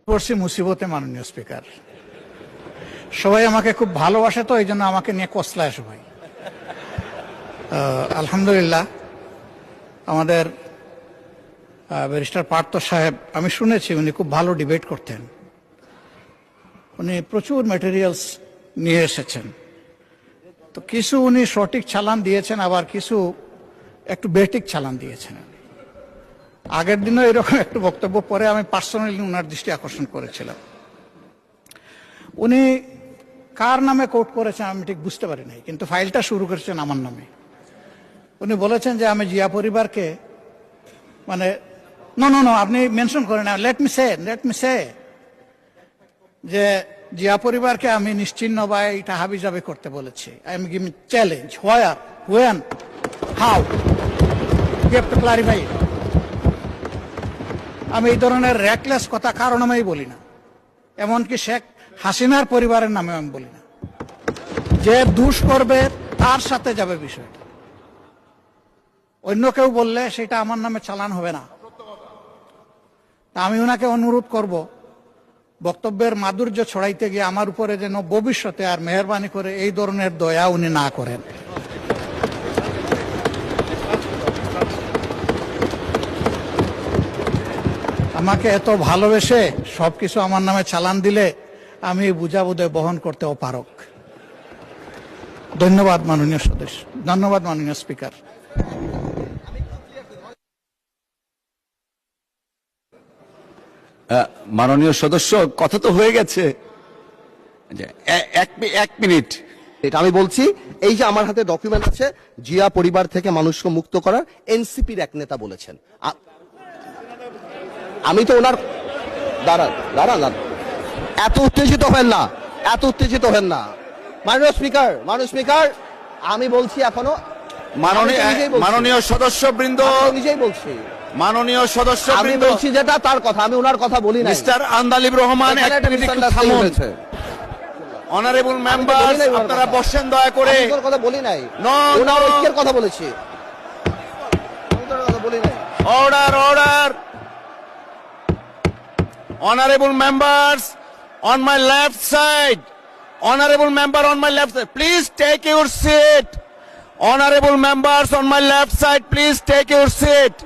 পড়ছি মুসিবতে মাননীয় স্পিকার। সবাই আমাকে খুব ভালোবাসে, তো এই জন্য আমাকে নিয়ে কসলায় সবাই। আলহামদুলিল্লাহ, আমাদের ব্যারিস্টার পার্থ সাহেব, আমি শুনেছি উনি খুব ভালো ডিবেট করতেন। উনি প্রচুর ম্যাটেরিয়ালস নিয়ে এসেছেন, তো কিছু উনি সঠিক চালান দিয়েছেন, আবার কিছু একটু বেঠিক চালান দিয়েছেন। আগের দিনও এরকম একটু বক্তব্য পরে আমি পার্সোনালি ওনার দৃষ্টি আকর্ষণ করেছিলাম। উনি কার নামে কোর্ট করেছেন আমি ঠিক বুঝতে পারি নাই, কিন্তু ফাইলটা শুরু করেছেন আমার নামে। উনি বলেছেন যে আমি জিয়া পরিবারকে, মানে নো আপনি মেনশন করেন না, লেট মি সে যে জিয়া পরিবারকে আমি নিশ্চিহ্ন বা এটা হাবিজাবি করতে বলেছি। I am giving challenge, where, when, how, you have to clarify. আমি এই ধরনের র্যাকলেস কথা কারো নামেই বলি না, এমনকি শেখ হাসিনার পরিবারের নামে আমি বলি না। যে দুষ করবে তার সাথে যাবে বিষয়টা, অন্য কেউ বললে সেটা আমার নামে চালান হবে না। তা আমি ওনাকে অনুরোধ করব, বক্তব্যের মাধুর্য ছড়াইতে গিয়ে আমার উপরে যেন ভবিষ্যতে আর মেহরবানি করে এই ধরনের দয়া উনি না করেন। আমাকে এত ভালোবেসে সবকিছু আমার নামে চালান দিলে আমি বুঝাবুঝে বহন করতে অপারক। ধন্যবাদ মাননীয় সদস্য, ধন্যবাদ মাননীয় স্পিকার। মাননীয় সদস্য, কথা তো হয়ে গেছে, এক মিনিট। এটা আমি বলছি, এই যে আমার হাতে ডকুমেন্ট আছে, জিয়া পরিবার থেকে মানুষকে মুক্ত করার এনসিপির এক নেতা বলেছেন। আমি তো ওনার দাঁড়ান, এত উত্তেজিত হেন না মাননীয় স্পিকার, আমি বলছি এখনো মাননীয় সদস্যবৃন্দ, নিজেই বলছি মাননীয় সদস্যবৃন্দ, আমি বলছি যেটা তার কথা, আমি ওনার কথা বলি না। Mister Andalib Rahman, honourable member, আপনারা বসেন দয়া করে। ওনার কথা বলি নাই, ওনার ঐক্যের কথা বলেছি। Order. Honorable members on my left side. Honorable member on my left side, please take your seat. Honorable members on my left side, please take your seat.